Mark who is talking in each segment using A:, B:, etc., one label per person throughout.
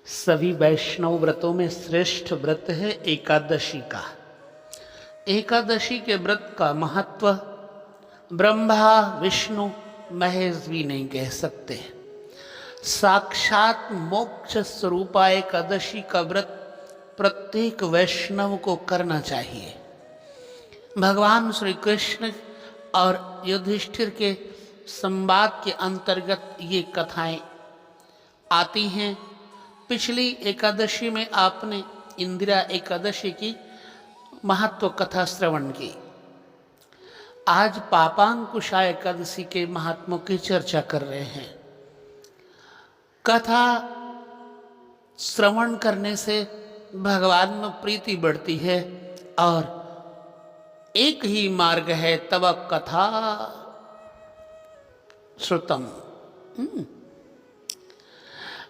A: सभी वैष्णव व्रतों में श्रेष्ठ व्रत है एकादशी का। एकादशी के व्रत का महत्व ब्रह्मा विष्णु महेश भी नहीं कह सकते। साक्षात मोक्ष स्वरूपा एकादशी का व्रत प्रत्येक वैष्णव को करना चाहिए। भगवान श्री कृष्ण और युधिष्ठिर के संवाद के अंतर्गत ये कथाएं आती हैं। पिछली एकादशी में आपने इंदिरा एकादशी की महत्व कथा श्रवण की। आज पापांकुशा एकादशी के महात्मों की चर्चा कर रहे हैं। कथा श्रवण करने से भगवान में प्रीति बढ़ती है और एक ही मार्ग है, तब कथा श्रुतम।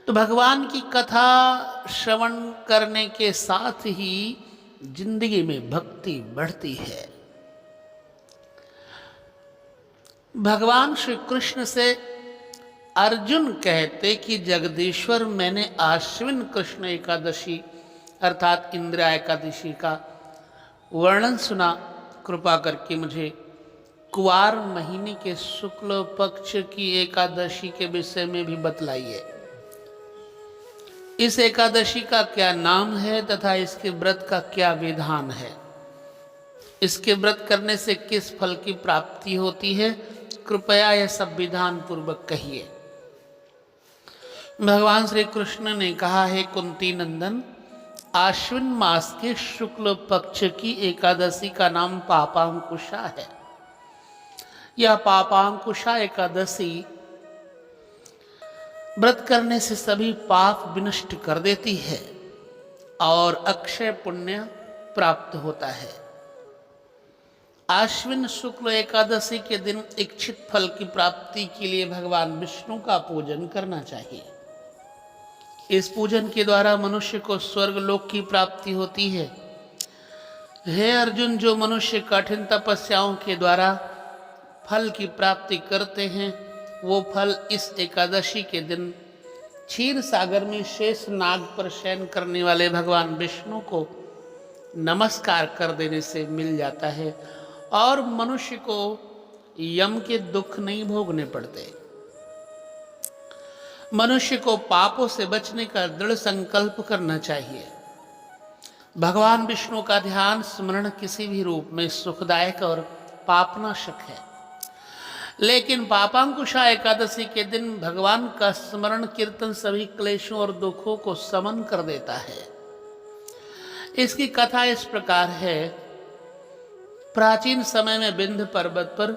A: तो भगवान की कथा श्रवण करने के साथ ही जिंदगी में भक्ति बढ़ती है। भगवान श्री कृष्ण से अर्जुन कहते कि जगदीश्वर, मैंने आश्विन कृष्ण एकादशी अर्थात इंदिरा एकादशी का वर्णन सुना, कृपा करके मुझे कुवार महीने के शुक्ल पक्ष की एकादशी के विषय में भी बतलाइए। इस एकादशी का क्या नाम है तथा इसके व्रत का क्या विधान है, इसके व्रत करने से किस फल की प्राप्ति होती है, कृपया यह सब विधान पूर्वक कहिए। भगवान श्री कृष्ण ने कहा है, कुंती नंदन, आश्विन मास के शुक्ल पक्ष की एकादशी का नाम पापांकुशा है। यह पापांकुशा एकादशी व्रत करने से सभी पाप विनष्ट कर देती है और अक्षय पुण्य प्राप्त होता है। आश्विन शुक्ल एकादशी के दिन इच्छित फल की प्राप्ति के लिए भगवान विष्णु का पूजन करना चाहिए। इस पूजन के द्वारा मनुष्य को स्वर्ग लोक की प्राप्ति होती है। हे अर्जुन, जो मनुष्य कठिन तपस्याओं के द्वारा फल की प्राप्ति करते हैं, वो फल इस एकादशी के दिन क्षीर सागर में शेष नाग पर शयन करने वाले भगवान विष्णु को नमस्कार कर देने से मिल जाता है और मनुष्य को यम के दुख नहीं भोगने पड़ते। मनुष्य को पापों से बचने का दृढ़ संकल्प करना चाहिए। भगवान विष्णु का ध्यान स्मरण किसी भी रूप में सुखदायक और पापनाशक है, लेकिन पापांकुशा एकादशी के दिन भगवान का स्मरण कीर्तन सभी क्लेशों और दुखों को समन कर देता है। इसकी कथा इस प्रकार है। प्राचीन समय में विंध्य पर्वत पर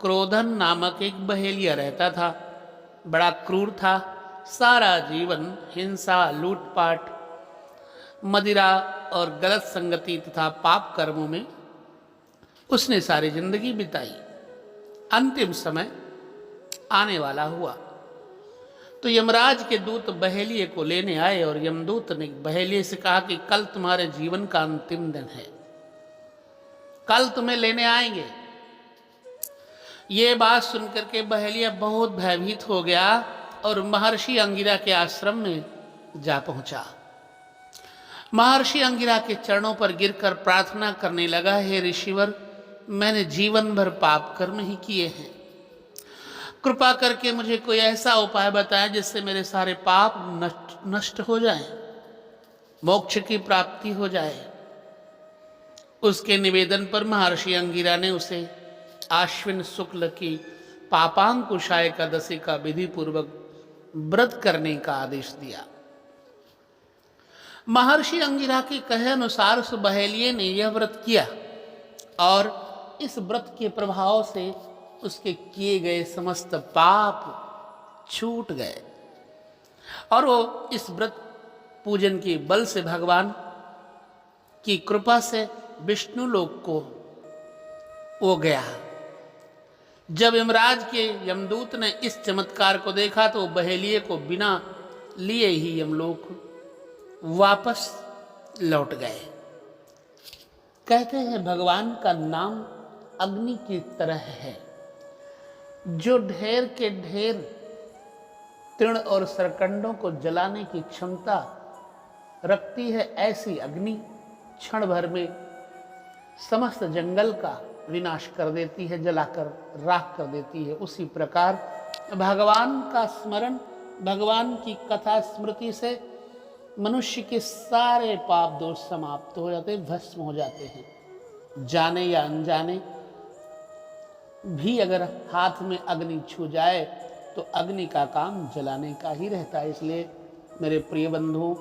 A: क्रोधन नामक एक बहेलिया रहता था। बड़ा क्रूर था। सारा जीवन हिंसा, लूटपाट, मदिरा और गलत संगति तथा पाप कर्मों में उसने सारी जिंदगी बिताई। अंतिम समय आने वाला हुआ तो यमराज के दूत बहेलिये को लेने आए और यमदूत ने बहेलिये से कहा कि कल तुम्हारे जीवन का अंतिम दिन है, कल तुम्हें लेने आएंगे। ये बात सुनकर के बहेलिया बहुत भयभीत हो गया और महर्षि अंगिरा के आश्रम में जा पहुंचा। महर्षि अंगिरा के चरणों पर गिरकर प्रार्थना करने लगा, हे ऋषिवर, मैंने जीवन भर पाप कर्म ही किए हैं। कृपा करके मुझे कोई ऐसा उपाय बताएं जिससे मेरे सारे पाप नष्ट हो जाएं, मोक्ष की प्राप्ति हो जाए। उसके निवेदन पर महर्षि अंगिरा ने उसे आश्विन शुक्ल की पापांकुशा एकादशी का विधि पूर्वक व्रत करने का आदेश दिया। महर्षि अंगिरा के कहे अनुसार उस बहेलिये ने यह व्रत किया और इस व्रत के प्रभाव से उसके किए गए समस्त पाप छूट गए और वो इस व्रत पूजन के बल से भगवान की कृपा से विष्णु लोक को वो गया। जब यमराज के यमदूत ने इस चमत्कार को देखा तो बहेलिये को बिना लिए ही यमलोक वापस लौट गए। कहते हैं भगवान का नाम अग्नि की तरह है, जो ढेर के ढेर तृण और सरकंडों को जलाने की क्षमता रखती है, ऐसी अग्नि क्षण भर में समस्त जंगल का विनाश कर देती है, जलाकर राख कर देती है। उसी प्रकार भगवान का स्मरण, भगवान की कथा स्मृति से मनुष्य के सारे पाप दोष समाप्त हो जाते, भस्म हो जाते हैं। जाने या अनजाने भी अगर हाथ में अग्नि छू जाए तो अग्नि का काम जलाने का ही रहता है। इसलिए मेरे प्रिय बंधु,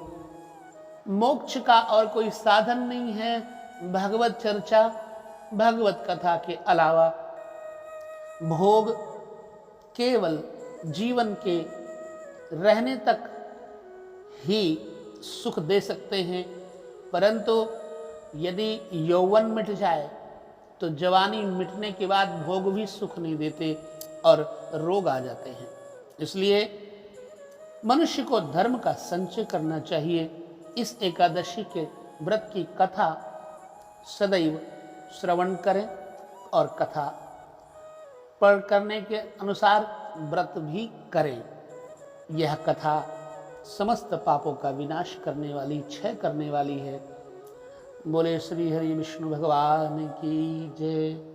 A: मोक्ष का और कोई साधन नहीं है भगवत चर्चा, भगवत कथा के अलावा। भोग केवल जीवन के रहने तक ही सुख दे सकते हैं, परंतु यदि यौवन मिट जाए तो जवानी मिटने के बाद भोग भी सुख नहीं देते और रोग आ जाते हैं। इसलिए मनुष्य को धर्म का संचय करना चाहिए। इस एकादशी के व्रत की कथा सदैव श्रवण करें और कथा पढ़ करने के अनुसार व्रत भी करें। यह कथा समस्त पापों का विनाश करने वाली, क्षय करने वाली है। बोले श्री हरि विष्णु भगवान की जय।